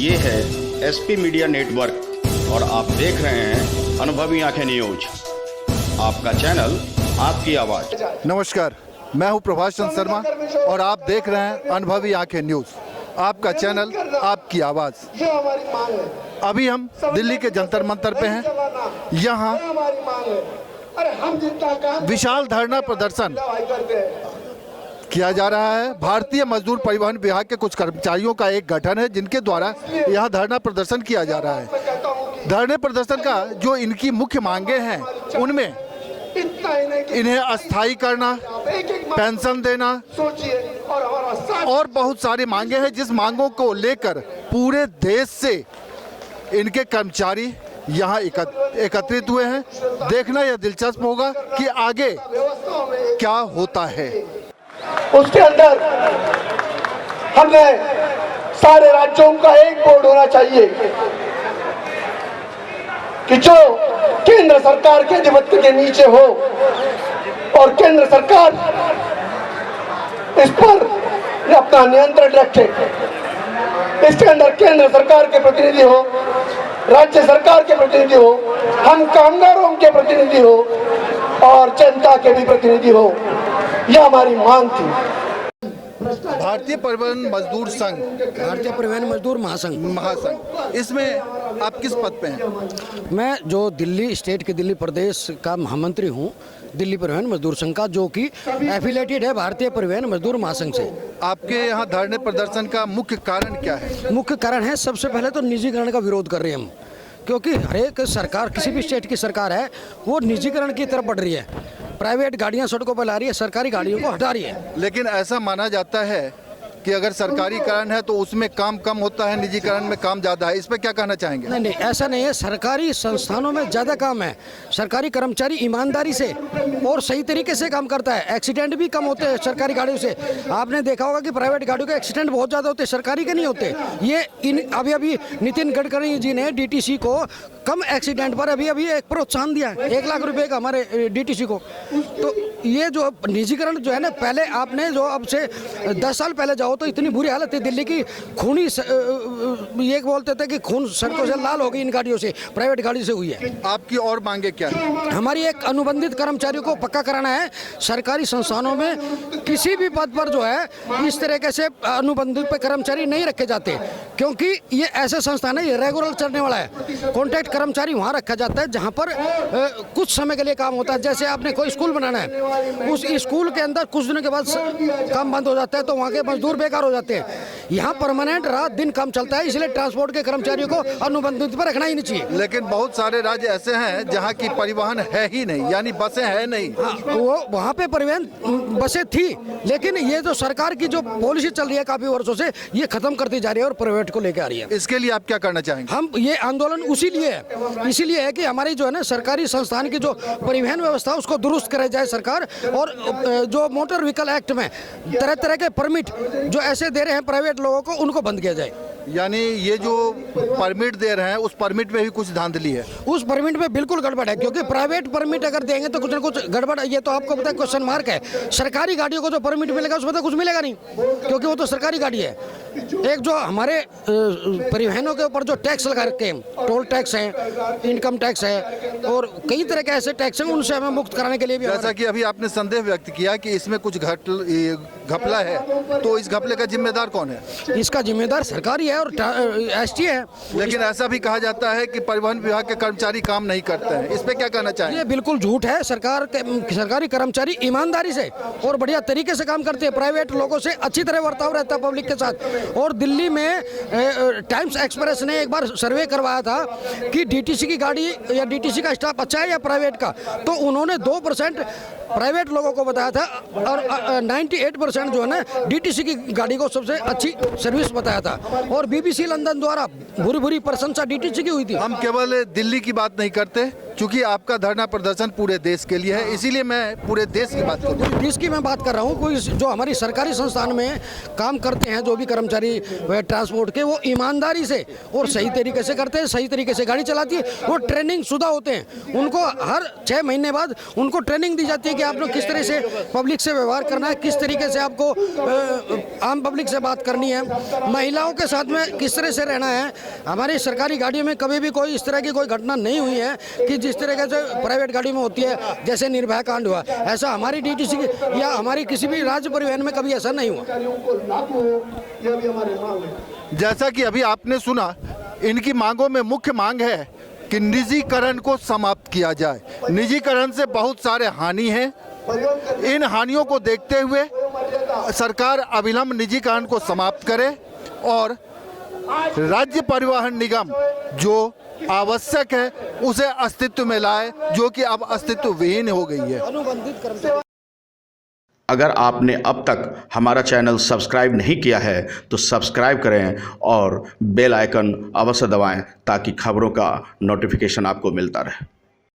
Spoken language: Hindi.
ये है एसपी मीडिया नेटवर्क और आप देख रहे हैं अनुभवी आंखें न्यूज। आपका चैनल, आपकी आवाज। नमस्कार, मैं हूं प्रभाष चंद्र शर्मा और आप देख रहे हैं अनुभवी आंखें न्यूज। आपका चैनल, आपकी आवाज। अभी हम दिल्ली के जंतर मंतर पे हैं। यहाँ विशाल धरना प्रदर्शन किया जा रहा है। भारतीय मजदूर परिवहन विभाग के कुछ कर्मचारियों का एक गठन है जिनके द्वारा यहाँ धरना प्रदर्शन किया जा रहा है। धरने प्रदर्शन का जो इनकी मुख्य मांगे हैं उनमें इन्हें अस्थायी करना, पेंशन देना और बहुत सारी मांगे हैं, जिस मांगों को लेकर पूरे देश से इनके कर्मचारी यहाँ एकत्रित हुए हैं। देखना यह दिलचस्प होगा कि आगे क्या होता है। उसके अंदर हमने सारे राज्यों का एक बोर्ड होना चाहिए कि जो केंद्र सरकार के अधिपत्य के नीचे हो और केंद्र सरकार इस पर अपना नियंत्रण रखे। इसके अंदर केंद्र सरकार के प्रतिनिधि हो, राज्य सरकार के प्रतिनिधि हो, हम कामगारों के प्रतिनिधि हो और जनता के भी प्रतिनिधि हो। यह हमारी मांग थी। भारतीय परिवहन मजदूर संघ, भारतीय परिवहन मजदूर महासंघ, इसमें आप किस पद पे हैं? मैं जो दिल्ली स्टेट के दिल्ली प्रदेश का महामंत्री हूँ, दिल्ली परिवहन मजदूर संघ का, जो कि एफिलेटेड है भारतीय परिवहन मजदूर महासंघ से। आपके यहाँ धरने प्रदर्शन का मुख्य कारण क्या है? मुख्य कारण है, सबसे पहले तो निजीकरण का विरोध कर रहे हैं हम, क्योंकि हर एक सरकार, किसी भी स्टेट की सरकार है, वो निजीकरण की तरफ बढ़ रही है। प्राइवेट गाड़ियां सड़कों पर ला रही है, सरकारी गाड़ियों को हटा रही है। लेकिन ऐसा माना जाता है कि अगर सरकारीकरण है तो उसमें काम कम होता है, निजीकरण में काम ज़्यादा है। इस पर क्या कहना चाहेंगे? नहीं, ऐसा नहीं है। सरकारी संस्थानों में ज़्यादा काम है। सरकारी कर्मचारी ईमानदारी से और सही तरीके से काम करता है। एक्सीडेंट भी कम होते हैं सरकारी गाड़ियों से। आपने देखा होगा कि प्राइवेट गाड़ियों के एक्सीडेंट बहुत ज़्यादा होते हैं, सरकारी के नहीं होते। ये अभी नितिन गडकरी जी ने डीटीसी को कम एक्सीडेंट पर अभी एक प्रोत्साहन दिया है, 1 लाख रुपए का हमारे डीटीसी को। तो ये जो निजीकरण जो है ना, पहले आपने जो अब से 10 साल पहले जाओ तो इतनी बुरी हालत थी दिल्ली की। खूनी ये बोलते थे कि खून सड़कों से लाल हो गई इन गाड़ियों से, प्राइवेट गाड़ी से हुई है। आपकी और मांगे क्या है? हमारी एक अनुबंधित कर्मचारियों को पक्का कराना है। सरकारी संस्थानों में किसी भी पद पर जो है इस तरीके से अनुबंधित पे कर्मचारी नहीं रखे जाते, क्योंकि ये ऐसे संस्थान है, ये रेगुलर चलने वाला है। कॉन्ट्रैक्ट कर्मचारी वहाँ रखा जाता है जहाँ पर कुछ समय के लिए काम होता है। जैसे आपने कोई स्कूल बनाना है, उस स्कूल के अंदर कुछ दिनों के बाद काम बंद हो जाता है तो वहाँ के मजदूर बेकार हो जाते हैं। यहाँ परमानेंट रात दिन काम चलता है, इसलिए ट्रांसपोर्ट के कर्मचारियों को अनुबंधित पर रखना ही नहीं चाहिए। लेकिन बहुत सारे राज्य ऐसे हैं जहाँ की परिवहन है ही नहीं, यानी बसें हैं नहीं। वो वहाँ पे परिवहन बसें थी, लेकिन ये जो सरकार की जो पॉलिसी चल रही है काफी वर्षों से, ये खत्म करती जा रही है और प्राइवेट को लेकर आ रही है। इसके लिए आप क्या करना चाहेंगे? हम ये आंदोलन इसीलिए है कि हमारी जो है ना सरकारी संस्थान की जो परिवहन व्यवस्था उसको दुरुस्त कराई जाए सरकार, और जो मोटर व्हीकल एक्ट में तरह तरह के परमिट जो ऐसे दे रहे हैं प्राइवेट लोगों को, उनको बंद किया जाए। यानी ये जो परमिट दे रहे हैं उस परमिट में भी कुछ धांधली है। उस परमिट में बिल्कुल गड़बड़ है, क्योंकि प्राइवेट परमिट अगर देंगे तो कुछ ना कुछ गड़बड़। ये तो आपको पता है, क्वेश्चन मार्क है। सरकारी गाड़ियों को जो परमिट मिलेगा उसमें तो कुछ मिलेगा नहीं, क्योंकि वो तो सरकारी गाड़ी है। एक जो हमारे परिवहनों के ऊपर जो टैक्स लगा रखे हैं, टोल टैक्स है, इनकम टैक्स है और कई तरह के ऐसे टैक्स हैं, उनसे हमें मुक्त कराने के लिए भी। जैसा कि अभी आपने संदेह व्यक्त किया कि इसमें कुछ घपला है, तो इस घपले का जिम्मेदार कौन है? इसका जिम्मेदार सरकारी है और एसटी है। लेकिन ऐसा भी कहा जाता है कि परिवहन विभाग के कर्मचारी काम नहीं करते हैं। इस पे क्या कहना चाहेंगे? ये बिल्कुल झूठ है। सरकारी कर्मचारी ईमानदारी से और बढ़िया तरीके से काम करते हैं। प्राइवेट लोगों से अच्छी तरह बर्ताव रहता है पब्लिक के साथ। और दिल्ली में टाइम्स एक्सप्रेस ने एक बार सर्वे करवाया था कि डीटीसी की गाड़ी या डीटीसी का स्टाफ अच्छा है या प्राइवेट का, तो उन्होंने 2% प्राइवेट लोगों को बताया था और 98% जो है ना डीटीसी की गाड़ी को सबसे अच्छी सर्विस बताया था। और बीबीसी लंदन द्वारा भूरी भूरी प्रशंसा डीटीसी की हुई थी। हम केवल दिल्ली की बात नहीं करते, क्योंकि आपका धरना प्रदर्शन पूरे देश के लिए है, इसीलिए मैं पूरे देश की बात कर रहा हूँ। इसकी मैं बात कर रहा हूँ, कोई जो हमारी सरकारी संस्थान में काम करते हैं, जो भी कर्मचारी ट्रांसपोर्ट के, वो ईमानदारी से और सही तरीके से करते हैं, सही तरीके से गाड़ी चलाती है, वो ट्रेनिंग शुदा होते हैं। उनको हर 6 महीने बाद उनको ट्रेनिंग दी जाती है कि आपको किस तरह से पब्लिक से व्यवहार करना है, किस तरीके से आपको आम पब्लिक से बात करनी है, महिलाओं के साथ में किस तरह से रहना है। हमारी सरकारी गाड़ियों में कभी भी कोई इस तरह की कोई घटना नहीं हुई है कि जिस तरीके से प्राइवेट गाड़ी में होती है, जैसे निर्भया कांड हुआ, ऐसा हमारी डीटीसी या हमारी किसी भी राज्य परिवहन में कभी ऐसा नहीं हुआ। जैसा कि अभी आपने सुना, इनकी मांगों में मुख्य मांग है कि निजीकरण को समाप्त किया जाए। निजीकरण से बहुत सारे हानि हैं, इन हानियों को देखते हुए सरकार अविलंब निजीकरण को समाप्त करे और राज्य परिवहन निगम जो आवश्यक है उसे अस्तित्व में लाए, जो कि अब अस्तित्व विहीन हो गई है। अगर आपने अब तक हमारा चैनल सब्सक्राइब नहीं किया है तो सब्सक्राइब करें और बेल आइकन अवश्य दबाएं ताकि खबरों का नोटिफिकेशन आपको मिलता रहे।